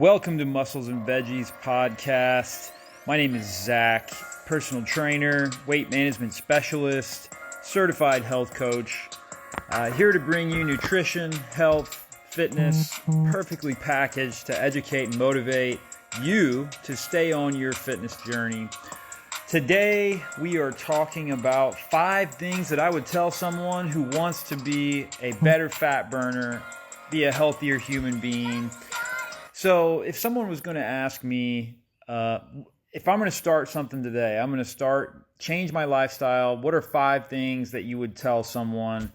Welcome to Muscles and Veggies podcast. My name is Zach, personal trainer, weight management specialist, certified health coach. Here to bring you nutrition, health, fitness, perfectly packaged to educate and motivate you to stay on your fitness journey. Today, we are talking about 5 things that I would tell someone who wants to be a better fat burner, be a healthier human being. So if someone was going to ask me, if I'm going to start something today, I'm going to change my lifestyle, what are 5 things that you would tell someone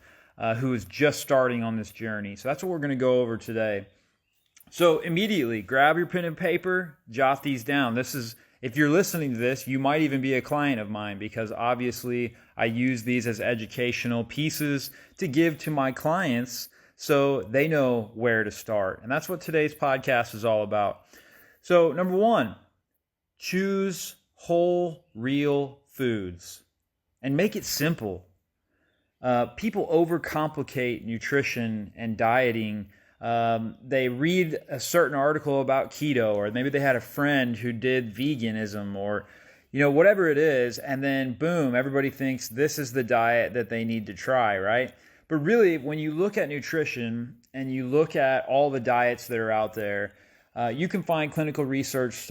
who is just starting on this journey? So that's what we're going to go over today. So immediately, grab your pen and paper, jot these down. If you're listening to this, you might even be a client of mine because obviously I use these as educational pieces to give to my clients so they know where to start. And that's what today's podcast is all about. So number 1, choose whole, real foods and make it simple. People overcomplicate nutrition and dieting. They read a certain article about keto, or maybe they had a friend who did veganism, or whatever it is, and then boom, everybody thinks this is the diet that they need to try, right? But really, when you look at nutrition and you look at all the diets that are out there, you can find clinical research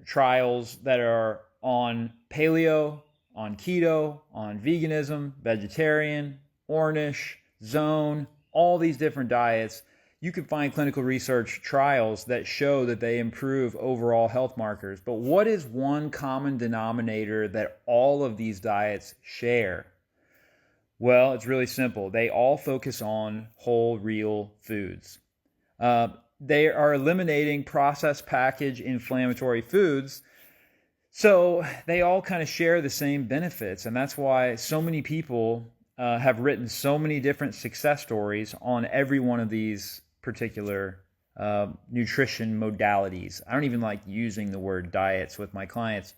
trials that are on paleo, on keto, on veganism, vegetarian, Ornish, Zone, all these different diets. You can find clinical research trials that show that they improve overall health markers. But what is one common denominator that all of these diets share? Well, it's really simple. They all focus on whole, real foods. They are eliminating processed packaged inflammatory foods. So they all kind of share the same benefits. And that's why so many people have written so many different success stories on every one of these particular nutrition modalities. I don't even like using the word diets with my clients.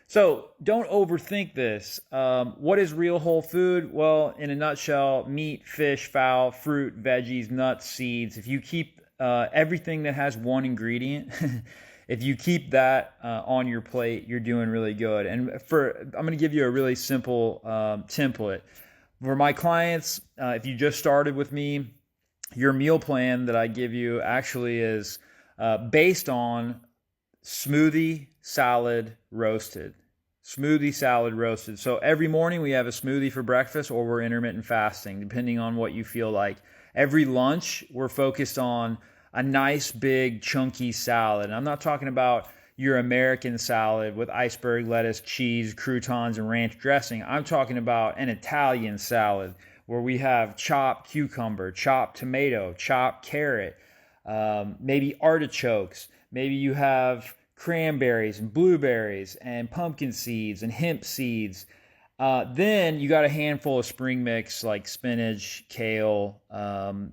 So don't overthink this. What is real whole food? Well, in a nutshell, meat, fish, fowl, fruit, veggies, nuts, seeds. If you keep everything that has one ingredient, if you keep that on your plate, you're doing really good. And I'm going to give you a really simple template. For my clients, if you just started with me, your meal plan that I give you actually is based on smoothie, salad, roasted. Smoothie, salad, roasted. So every morning we have a smoothie for breakfast, or we're intermittent fasting, depending on what you feel like. Every lunch, we're focused on a nice, big, chunky salad. And I'm not talking about your American salad with iceberg lettuce, cheese, croutons, and ranch dressing. I'm talking about an Italian salad where we have chopped cucumber, chopped tomato, chopped carrot, maybe artichokes. Maybe you have cranberries and blueberries and pumpkin seeds and hemp seeds. Then you got a handful of spring mix like spinach, kale,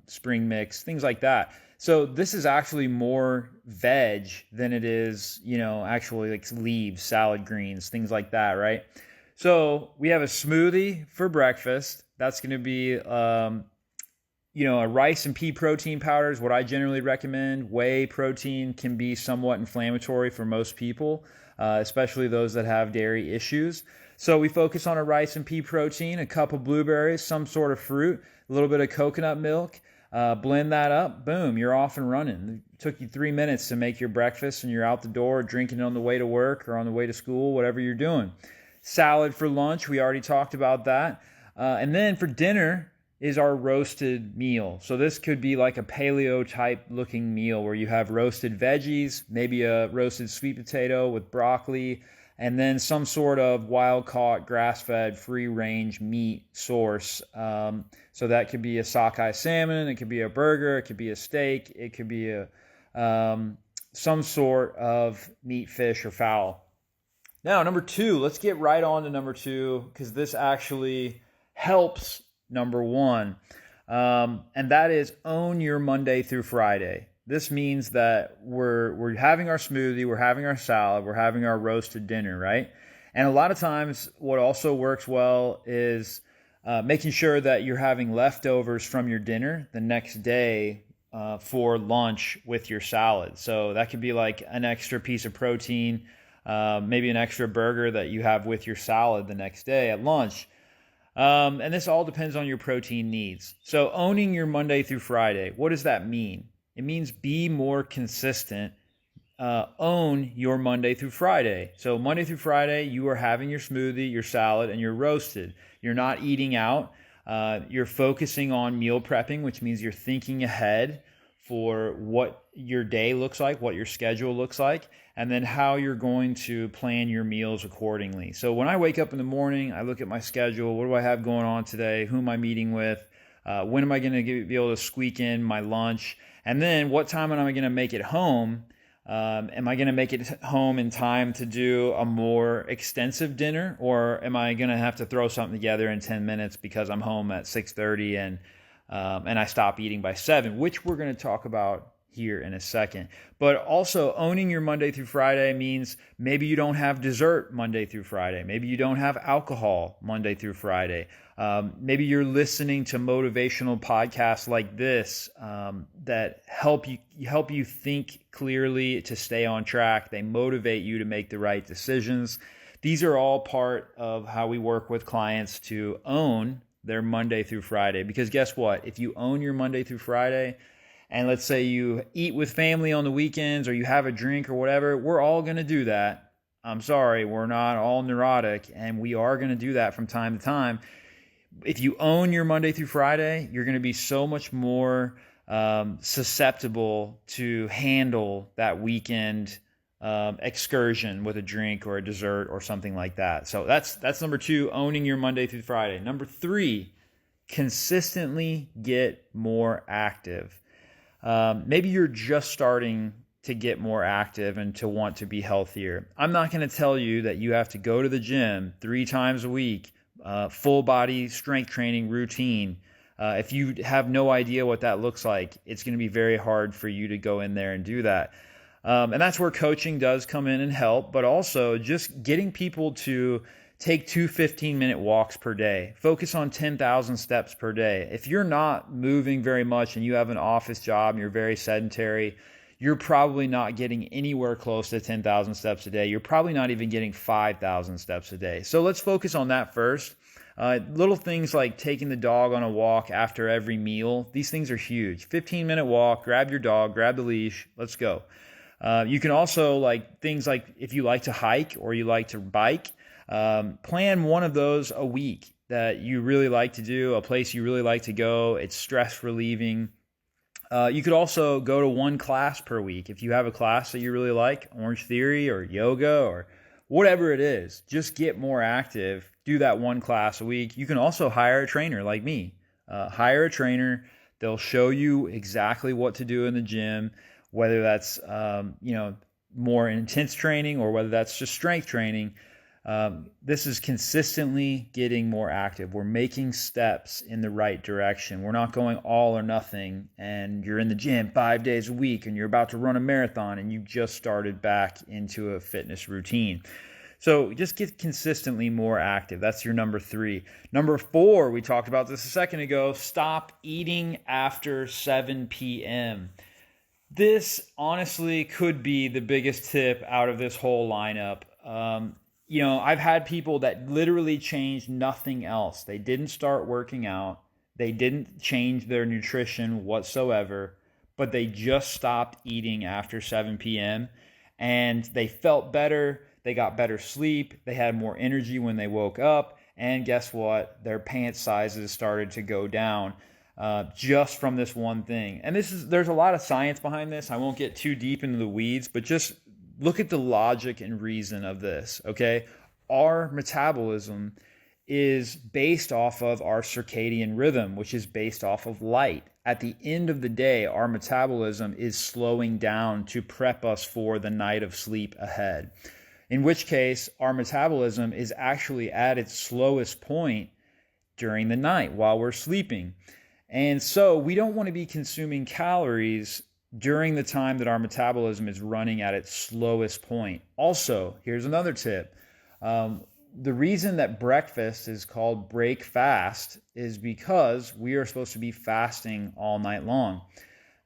spring mix, things like that. So this is actually more veg than it is, actually like leaves, salad greens, things like that, right? So we have a smoothie for breakfast. That's going to be, a rice and pea protein powder is what I generally recommend. Whey protein can be somewhat inflammatory for most people, especially those that have dairy issues. So we focus on a rice and pea protein, a cup of blueberries, some sort of fruit, a little bit of coconut milk. Blend that up, boom, you're off and running. It took you 3 minutes to make your breakfast and you're out the door drinking it on the way to work or on the way to school, whatever you're doing. Salad for lunch, we already talked about that. And then for dinner is our roasted meal. So this could be like a paleo type looking meal where you have roasted veggies, maybe a roasted sweet potato with broccoli, and then some sort of wild-caught, grass-fed, free-range meat source. So that could be a sockeye salmon, it could be a burger, it could be a steak, it could be some sort of meat, fish, or fowl. Now, number 2, let's get right on to number 2, because this actually helps number 1. And that is own your Monday through Friday. This means that we're having our smoothie, we're having our salad, we're having our roasted dinner, right? And a lot of times what also works well is making sure that you're having leftovers from your dinner the next day for lunch with your salad. So that could be like an extra piece of protein, maybe an extra burger that you have with your salad the next day at lunch. And this all depends on your protein needs. So owning your Monday through Friday, what does that mean? It means be more consistent. Own your Monday through Friday. So Monday through Friday, you are having your smoothie, your salad, and your roasted. You're not eating out. You're focusing on meal prepping, which means you're thinking ahead for what your day looks like, what your schedule looks like, and then how you're going to plan your meals accordingly. So when I wake up in the morning, I look at my schedule. What do I have going on today? Who am I meeting with? When am I going to be able to squeak in my lunch? And then what time am I going to make it home? Am I going to make it home in time to do a more extensive dinner, or am I going to have to throw something together in 10 minutes because I'm home at 6:30 and I stop eating by 7, which we're going to talk about here in a second. But also owning your Monday through Friday means maybe you don't have dessert Monday through Friday. Maybe you don't have alcohol Monday through Friday. Maybe you're listening to motivational podcasts like this that help you think clearly to stay on track. They motivate you to make the right decisions. These are all part of how we work with clients to own their Monday through Friday. Because guess what? If you own your Monday through Friday, and let's say you eat with family on the weekends or you have a drink or whatever, we're all going to do that. I'm sorry, we're not all neurotic, and we are going to do that from time to time. If you own your Monday through Friday, you're going to be so much more susceptible to handle that weekend excursion with a drink or a dessert or something like that. So that's number 2, owning your Monday through Friday. Number 3, consistently get more active. Maybe you're just starting to get more active and to want to be healthier. I'm not going to tell you that you have to go to the gym 3 times a week, full body strength training routine. If you have no idea what that looks like, it's going to be very hard for you to go in there and do that. And that's where coaching does come in and help, but also just getting people to take 2 15-minute walks per day. Focus on 10,000 steps per day. If you're not moving very much and you have an office job and you're very sedentary, you're probably not getting anywhere close to 10,000 steps a day. You're probably not even getting 5,000 steps a day. So let's focus on that first. Little things like taking the dog on a walk after every meal. These things are huge. 15-minute walk, grab your dog, grab the leash, let's go. You can also things like if you like to hike or you like to bike, plan one of those a week that you really like to do, a place you really like to go. It's stress relieving. You could also go to one class per week. If you have a class that you really like, Orange Theory or yoga or whatever it is, just get more active. Do that one class a week. You can also hire a trainer like me. Hire a trainer. They'll show you exactly what to do in the gym, whether that's more intense training or whether that's just strength training. This is consistently getting more active. We're making steps in the right direction. We're not going all or nothing and you're in the gym 5 days a week and you're about to run a marathon and you just started back into a fitness routine. So just get consistently more active. That's your number 3. Number 4, we talked about this a second ago, stop eating after 7 p.m. This honestly could be the biggest tip out of this whole lineup. I've had people that literally changed nothing else. They didn't start working out. They didn't change their nutrition whatsoever, but they just stopped eating after 7 p.m. and they felt better. They got better sleep. They had more energy when they woke up. And guess what? Their pant sizes started to go down just from this one thing. And there's a lot of science behind this. I won't get too deep into the weeds, but just look at the logic and reason of this, okay? Our metabolism is based off of our circadian rhythm, which is based off of light. At the end of the day, our metabolism is slowing down to prep us for the night of sleep ahead. In which case, our metabolism is actually at its slowest point during the night while we're sleeping. And so we don't want to be consuming calories during the time that our metabolism is running at its slowest point. Also, here's another tip. The reason that breakfast is called break fast is because we are supposed to be fasting all night long.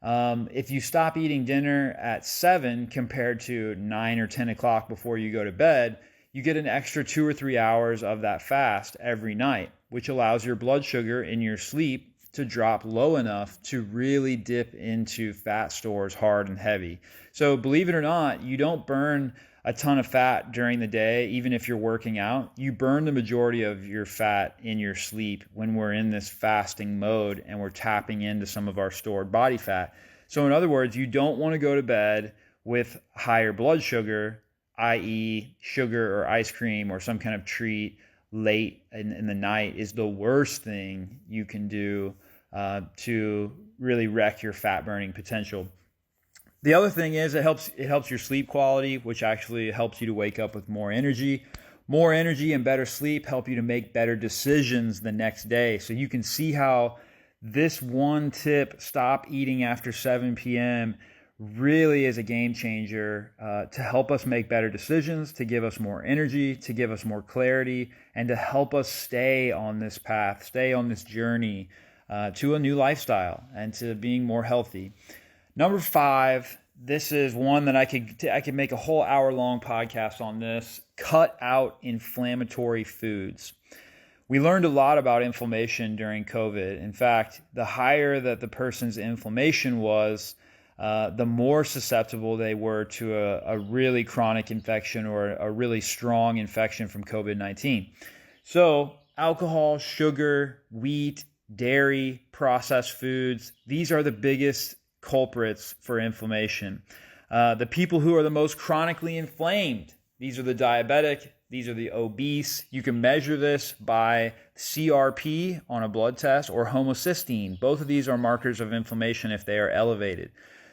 If you stop eating dinner at 7 compared to 9 or 10 o'clock before you go to bed, you get an extra 2 or 3 hours of that fast every night, which allows your blood sugar in your sleep to drop low enough to really dip into fat stores hard and heavy. So believe it or not, you don't burn a ton of fat during the day, even if you're working out. You burn the majority of your fat in your sleep when we're in this fasting mode and we're tapping into some of our stored body fat. So in other words, you don't want to go to bed with higher blood sugar, i.e. sugar or ice cream or some kind of treat late in the night is the worst thing you can do to really wreck your fat burning potential. The other thing is it helps your sleep quality, which actually helps you to wake up with more energy. More energy and better sleep help you to make better decisions the next day. So you can see how this one tip, stop eating after 7 p.m., really is a game changer to help us make better decisions, to give us more energy, to give us more clarity, and to help us stay on this path, stay on this journey to a new lifestyle and to being more healthy. Number 5, this is one that I could make a whole hour-long podcast on this. Cut out inflammatory foods. We learned a lot about inflammation during COVID. In fact, the higher that the person's inflammation was, the more susceptible they were to a really chronic infection or a really strong infection from COVID-19. So alcohol, sugar, wheat, dairy, processed foods, these are the biggest culprits for inflammation. The people who are the most chronically inflamed, these are the diabetic, these are the obese. You can measure this by CRP on a blood test or homocysteine. Both of these are markers of inflammation if they are elevated.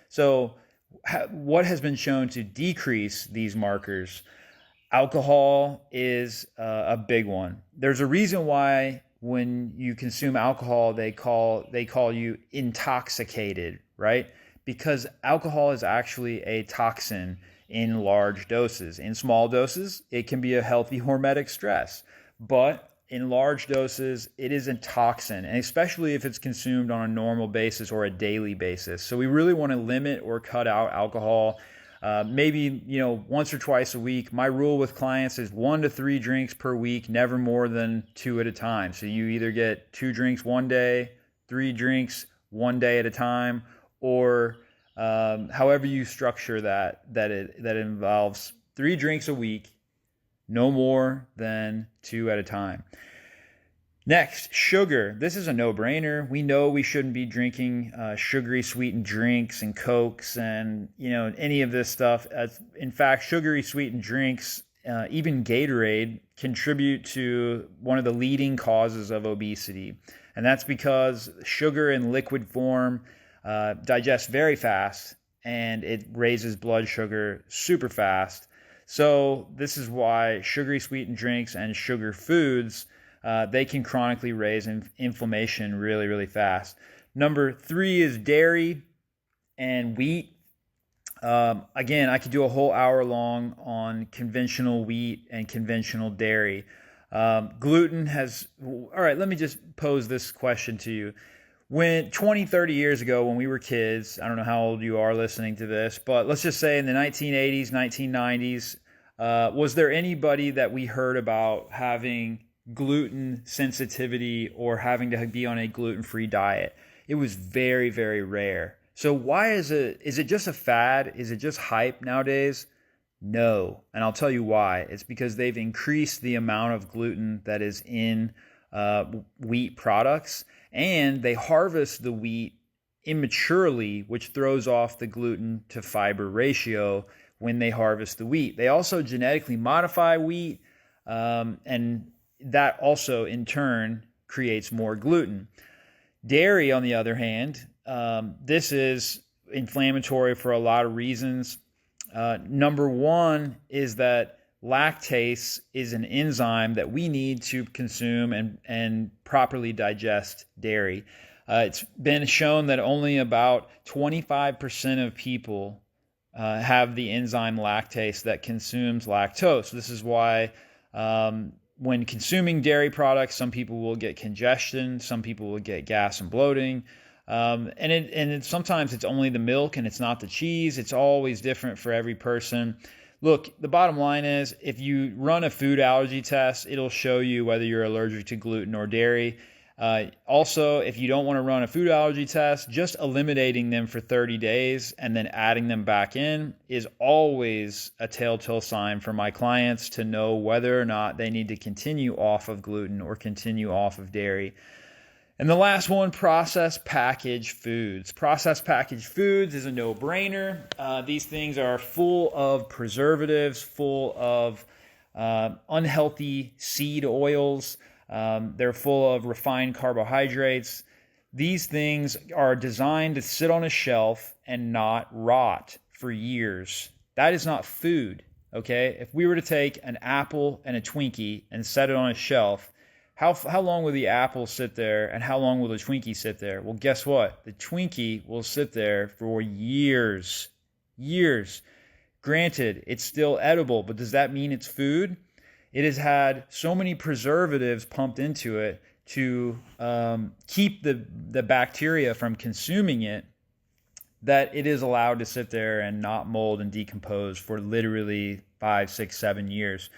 So what has been shown to decrease these markers? Alcohol is a big one. There's a reason why when you consume alcohol, they call you intoxicated, right? Because alcohol is actually a toxin in large doses. In small doses, it can be a healthy hormetic stress, but in large doses, it is a toxin, and especially if it's consumed on a normal basis or a daily basis. So we really want to limit or cut out alcohol. Maybe, once or twice a week. My rule with clients is 1 to 3 drinks per week, never more than 2 at a time. So you either get 2 drinks one day, 3 drinks one day at a time, or however you structure that involves 3 drinks a week, no more than 2 at a time. Next, sugar. This is a no-brainer. We know we shouldn't be drinking sugary sweetened drinks and Cokes and any of this stuff. In fact, sugary sweetened drinks, even Gatorade, contribute to one of the leading causes of obesity. And that's because sugar in liquid form digests very fast and it raises blood sugar super fast. So this is why sugary sweetened drinks and sugar foods, they can chronically raise inflammation really, really fast. Number 3 is dairy and wheat. Again, I could do a whole hour long on conventional wheat and conventional dairy. Gluten has... All right, let me just pose this question to you. When 20, 30 years ago, when we were kids, I don't know how old you are listening to this, but let's just say in the 1980s, 1990s, was there anybody that we heard about having gluten sensitivity or having to be on a gluten-free diet? It was very, very rare. So why is it just a fad? Is it just hype nowadays? No. And I'll tell you why. It's because they've increased the amount of gluten that is in wheat products, and they harvest the wheat immaturely, which throws off the gluten to fiber ratio when they harvest the wheat. They also genetically modify wheat, and that also in turn creates more gluten. Dairy, on the other hand, this is inflammatory for a lot of reasons. Number 1 is that lactase is an enzyme that we need to consume and properly digest dairy. It's been shown that only about 25% of people have the enzyme lactase that consumes lactose. This is why when consuming dairy products, some people will get congestion, some people will get gas and bloating. Sometimes it's only the milk and it's not the cheese. It's always different for every person. Look, the bottom line is if you run a food allergy test, it'll show you whether you're allergic to gluten or dairy. Also, if you don't want to run a food allergy test, just eliminating them for 30 days and then adding them back in is always a telltale sign for my clients to know whether or not they need to continue off of gluten or continue off of dairy. And the last one, processed packaged foods. Processed packaged foods is a no-brainer. These things are full of preservatives, full of unhealthy seed oils. They're full of refined carbohydrates. These things are designed to sit on a shelf and not rot for years. That is not food, okay? If we were to take an apple and a Twinkie and set it on a shelf, how long will the apple sit there and how long will the Twinkie sit there? Well, guess what? The Twinkie will sit there for years. Years. Granted, it's still edible, but does that mean it's food? It has had so many preservatives pumped into it to keep the bacteria from consuming it that it is allowed to sit there and not mold and decompose for literally 5, 6, 7 years.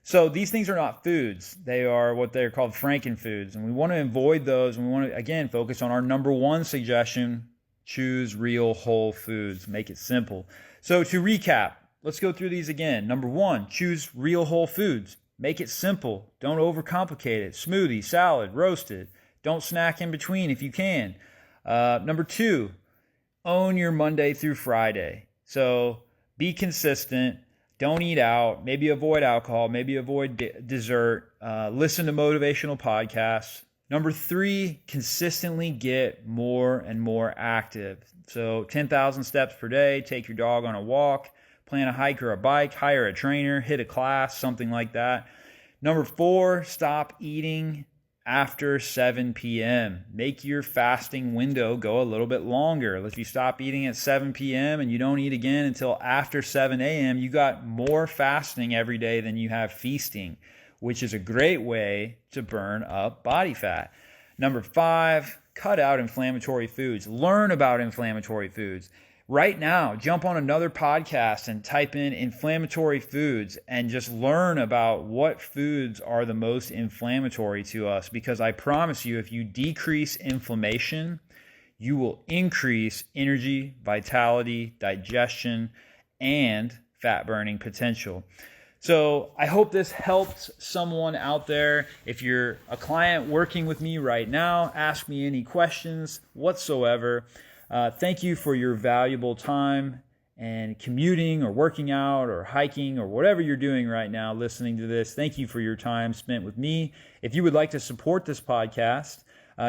So these things are not foods. They are what they're called frankenfoods. And we want to avoid those. And we want to, again, focus on our number one suggestion: choose real whole foods. Make it simple. So to recap, let's go through these again. Number one, choose real whole foods. Make it simple. Don't overcomplicate it. Smoothie, salad, roasted. Don't snack in between if you can. Number two, own your Monday through Friday. So be consistent. Don't eat out. Maybe avoid alcohol. Maybe avoid dessert. Listen to motivational podcasts. Number three, consistently get more and more active. So 10,000 steps per day. Take your dog on a walk. Plan a hike or a bike. Hire a trainer. Hit a class. Something like that. Number four, stop eating after 7 p.m. Make your fasting window go a little bit longer. If you stop eating at 7 p.m. and you don't eat again until after 7 a.m., you got more fasting every day than you have feasting, which is a great way to burn up body fat. Number five, cut out inflammatory foods. Learn about inflammatory foods. Right now, jump on another podcast and type in inflammatory foods and just learn about what foods are the most inflammatory to us. Because I promise you, if you decrease inflammation, you will increase energy, vitality, digestion, and fat burning potential. So I hope this helps someone out there. If you're a client working with me right now, ask me any questions whatsoever. Thank you for your valuable time and commuting or working out or hiking or whatever you're doing right now listening to this. Thank you for your time spent with me. If you would like to support this podcast,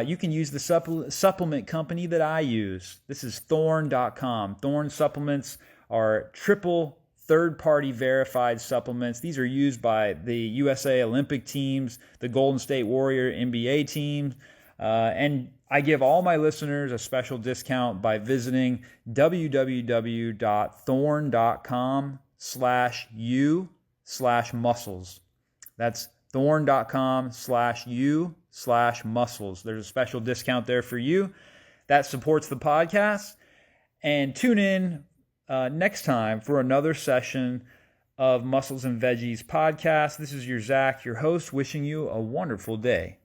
you can use the supplement company that I use. This is Thorne.com. Thorne supplements are triple third-party verified supplements. These are used by the USA Olympic teams, the Golden State Warrior NBA team, and I give all my listeners a special discount by visiting www.thorne.com/u/muscles. That's thorne.com/u/muscles. There's a special discount there for you. That supports the podcast. And tune in next time for another session of Muscles and Veggies podcast. This is your Zach, your host, wishing you a wonderful day.